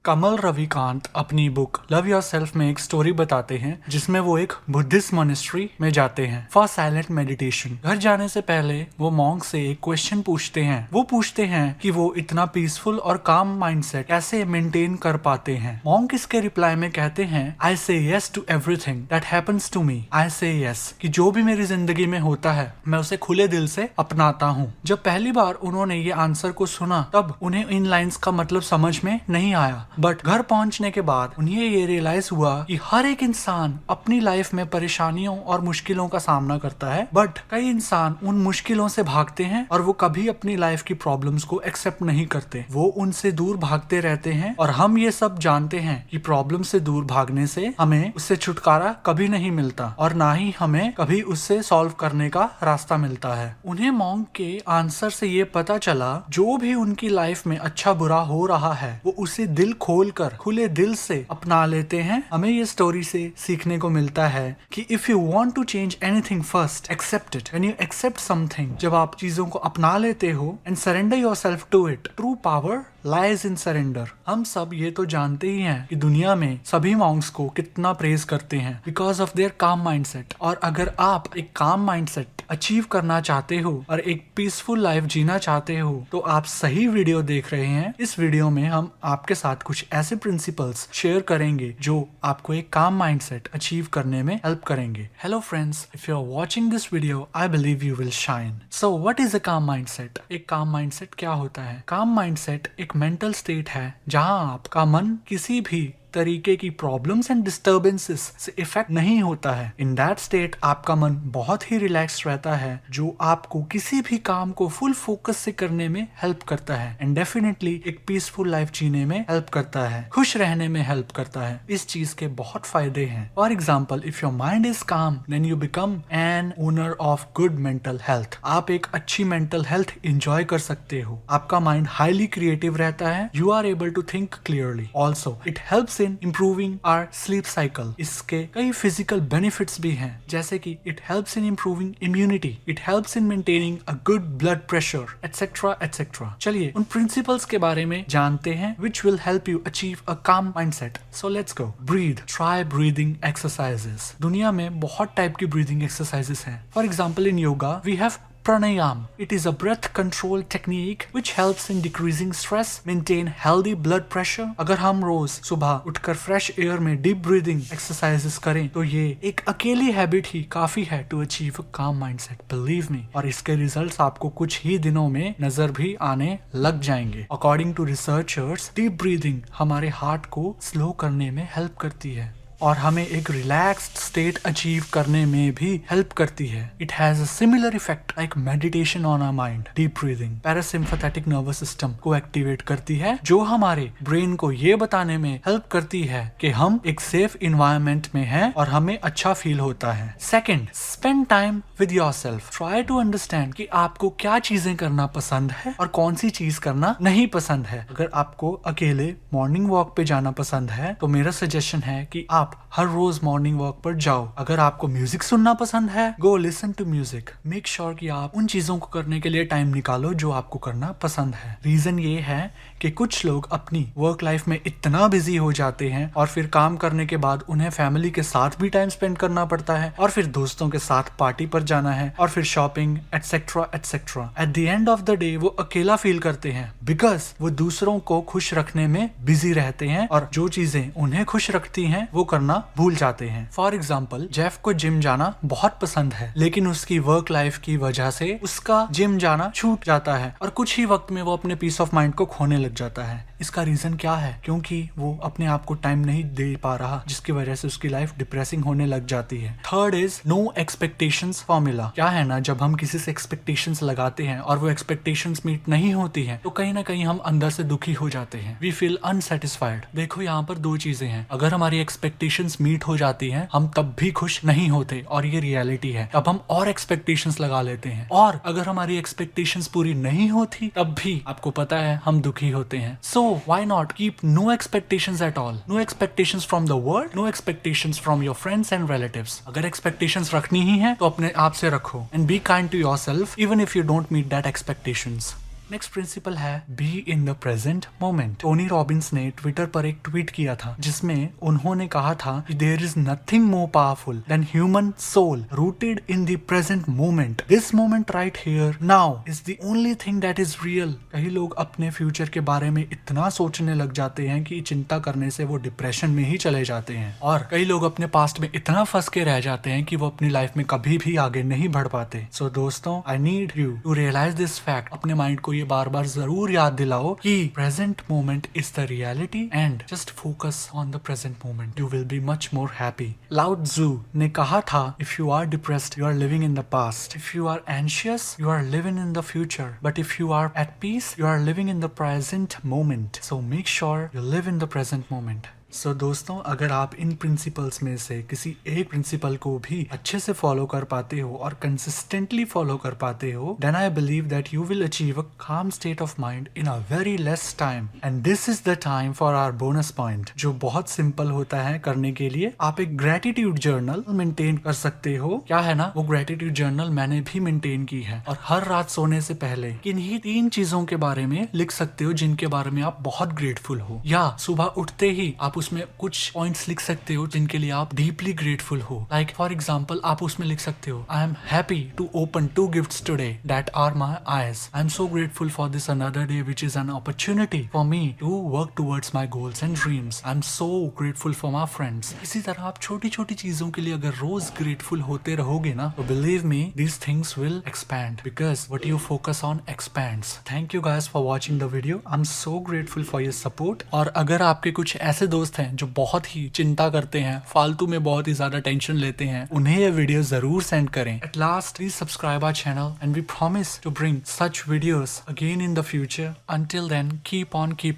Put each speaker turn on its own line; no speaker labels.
कमल रविकांत अपनी book love yourself में एक स्टोरी बताते हैं जिसमें वो एक बुद्धिस्ट मोनेस्ट्री में जाते हैं फॉर साइलेंट मेडिटेशन। घर जाने से पहले वो मॉन्क से एक क्वेश्चन पूछते हैं। वो पूछते हैं कि वो इतना पीसफुल और काम माइंडसेट कैसे मेंटेन कर पाते हैं। मॉन्क इसके रिप्लाई में कहते हैं, I say yes to everything that happens to me. I say yes कि जो भी मेरी जिंदगी में होता है मैं उसे खुले दिल से अपनाता हूँ। जब पहली बार उन्होंने ये आंसर को सुना तब उन्हें इन लाइंस का मतलब समझ में नहीं आया, बट घर पहुंचने के बाद उन्हें ये रियलाइज हुआ कि हर एक इंसान अपनी लाइफ में परेशानियों और मुश्किलों का सामना करता है, बट कई इंसान उन मुश्किलों से भागते हैं और वो कभी अपनी लाइफ की प्रॉब्लम्स को एक्सेप्ट नहीं करते। वो उनसे दूर भागते रहते हैं और हम ये सब जानते हैं कि प्रॉब्लम से दूर भागने से हमें उससे छुटकारा कभी नहीं मिलता और ना ही हमें कभी उससे सॉल्व करने का रास्ता मिलता है। उन्हें मॉन्क के आंसर से ये पता चला जो भी उनकी लाइफ में अच्छा बुरा हो रहा है वो उसे दिल खोल कर खुले दिल से अपना लेते हैं। हमें ये स्टोरी से सीखने को मिलता है कि if you want to change anything first accept it. When you accept something, जब आप चीजों को अपना लेते हो and surrender yourself to it, true power lies in surrender. हम सब ये तो जानते ही हैं कि दुनिया में सभी मॉन्क्स को कितना प्रेज करते हैं बिकॉज ऑफ देयर काम माइंडसेट। और अगर आप एक काम माइंडसेट अचीव करना चाहते हो और एक पीसफुल लाइफ जीना चाहते हो तो आप सही वीडियो देख रहे हैं। इस वीडियो में हम आपके साथ कुछ ऐसे प्रिंसिपल्स शेयर करेंगे जो आपको एक काम माइंडसेट अचीव करने में हेल्प करेंगे। Hello friends, if you are watching this video I believe you will shine. So what is a calm mindset? एक काम माइंडसेट क्या होता है? काम माइंडसेट एक मेंटल स्टेट है जहां आपका मन किसी भी तरीके की प्रॉब्लम्स एंड डिस्टर्बेंसेस से इफेक्ट नहीं होता है। इन दैट स्टेट आपका मन बहुत ही रिलैक्स रहता है जो आपको किसी भी काम को फुल फोकस से करने में हेल्प करता है एंड डेफिनेटली एक पीसफुल लाइफ जीने में हेल्प करता है, खुश रहने में हेल्प करता है। इस चीज के बहुत फायदे हैं। For example, if your mind is calm then you become an owner of good mental health. आप एक अच्छी मेंटल हेल्थ एंजॉय कर सकते हो। आपका माइंड हाईली क्रिएटिव रहता है। You are able to think clearly. Also it helps in improving our sleep cycle। इसके कई फिजिकल बेनिफिट्स भी हैं, जैसे कि it helps in improving immunity, it helps in maintaining a good blood pressure, etc. etc. चलिए उन principles के बारे में जानते हैं which will help you achieve a calm mindset. So let's go. Breathe. Try breathing exercises. दुनिया में बहुत टाइप की breathing exercises हैं। For example, in yoga we have Pranayam. It is a breath control technique which helps in decreasing stress, maintain healthy blood pressure। अगर हम रोज सुबह उठकर fresh air में डीप ब्रीदिंग एक्सरसाइजेस करें तो ये एक अकेली हैबिट ही काफी है to achieve a calm mindset, believe me. और इसके रिजल्ट्स आपको कुछ ही दिनों में नजर भी आने लग जाएंगे। According to researchers, deep breathing हमारे हार्ट को स्लो करने में हेल्प करती है और हमें एक रिलैक्स्ड स्टेट अचीव करने में भी हेल्प करती है। It has a similar effect like meditation on our mind. Deep breathing parasympathetic nervous system को एक्टिवेट करती है जो हमारे ब्रेन को ये बताने में हेल्प करती है कि हम एक सेफ इन्वायरमेंट में हैं और हमें अच्छा फील होता है। Second, spend time with yourself. Try to understand कि आपको क्या चीजें करना पसंद है और कौन सी चीज करना नहीं पसंद है। अगर आपको अकेले मॉर्निंग वॉक पे जाना पसंद है तो मेरा सजेशन है कि आप हर रोज मॉर्निंग वॉक पर जाओ। अगर आपको म्यूजिक सुनना पसंद है, go listen to music. Make sure कि आप उन चीजों को करने के लिए टाइम निकालो जो आपको करना पसंद है। रीजन ये है कि कुछ लोग अपनी वर्क लाइफ में इतना बिजी हो जाते हैं और फिर काम करने के बाद उन्हें फैमिली के साथ भी टाइम स्पेंड करना पड़ता है और फिर दोस्तों के साथ पार्टी पर जाना है और फिर shopping etcetera etcetera. At the end of the day वो अकेला फील करते हैं बिकॉज वो दूसरों को खुश रखने में बिजी रहते हैं और जो चीजें उन्हें खुश रखती हैं वो करना भूल जाते हैं। फॉर एग्जाम्पल, जेफ को जिम जाना बहुत पसंद है लेकिन उसकी वर्क लाइफ की वजह से उसका जिम जाना छूट जाता है और कुछ ही वक्त में वो अपने पीस ऑफ माइंड को खोने लग जाता है। इसका रीजन क्या है? क्योंकि वो अपने आप को टाइम नहीं दे पा रहा, जिसकी वजह से उसकी लाइफ डिप्रेसिंग होने लग जाती है। Third is no expectations formula. क्या है ना, जब हम किसी से एक्सपेक्टेशंस लगाते हैं और वो एक्सपेक्टेशंस मीट नहीं होती हैं तो कहीं ना कहीं हम अंदर से दुखी हो जाते हैं। We feel unsatisfied. देखो यहाँ पर दो चीजें हैं। अगर हमारी एक्सपेक्टेशंस मीट हो जाती हैं हम तब भी खुश नहीं होते और ये रियलिटी है। अब हम और एक्सपेक्टेशंस लगा लेते हैं और अगर हमारी एक्सपेक्टेशंस पूरी नहीं होती तब भी आपको पता है हम दुखी होते हैं। सो why not keep no expectations at all? No expectations from the world, no expectations from your friends and relatives. अगर expectations रखनी ही है तो अपने आप से रखो and be kind to yourself even if you don't meet that expectations. Next principle है be in the present moment. Tony Robbins ने ट्विटर पर एक ट्वीट किया था जिसमें उन्होंने कहा था कि there is nothing more powerful than human soul rooted in the present moment. This moment right here now is the only thing that is real. कई लोग अपने फ्यूचर के बारे में इतना सोचने लग जाते हैं कि चिंता करने से वो डिप्रेशन में ही चले जाते हैं, और कई लोग अपने पास्ट में इतना फंस के रह जाते हैं कि वो अपनी लाइफ में कभी भी आगे नहीं बढ़ पाते। सो दोस्तों, I need you to realise this fact. अपने माइंड को ये बार बार जरूर याद दिलाओ कि present moment is the reality and just focus on the present moment. You will be much more happy. Lao Tzu ने कहा था, if you are depressed you are living in the past, if you are anxious you are living in the future, but if you are at piece you are living in the present moment. So make sure you live in the present moment. So दोस्तों, अगर आप इन principles में से किसी एक principal को भी अच्छे से फॉलो कर पाते हो और कंसिस्टेंटली फॉलो कर पाते हो, then I believe that you will achieve a calm state of mind in a very less time. And this is the time for our bonus point, जो बहुत सिंपल होता है करने के लिए। आप एक ग्रेटिट्यूड जर्नल मेंटेन कर सकते हो। क्या है ना, वो ग्रेटिट्यूड जर्नल मैंने भी मेंटेन की है, और हर रात सोने से पहले किन्हीं 3 चीजों के बारे में लिख सकते हो जिनके बारे में आप बहुत ग्रेटफुल हो, या सुबह उठते ही आप उसमें कुछ पॉइंट्स लिख सकते हो जिनके लिए आप डीपली ग्रेटफुल हो। लाइक फॉर एग्जांपल, आप उसमें लिख सकते हो, I am happy to open 2 gifts today that are my eyes, I am so grateful for this another day which is an opportunity for me to work towards my goals and dreams, I am so grateful for my friends. इसी तरह आप छोटी छोटी चीजों के लिए अगर रोज grateful होते रहोगे ना, तो believe me these things will expand, because what you focus on expands. Thank you guys for watching the video. I am so grateful for your support. और अगर आपके कुछ ऐसे दोस्त हैं जो बहुत ही चिंता करते हैं, फालतू में बहुत ही ज्यादा टेंशन लेते हैं, उन्हें ये वीडियो जरूर सेंड करें। At last, please subscribe our channel and we promise to bring such videos again in the future. Until then, keep on keep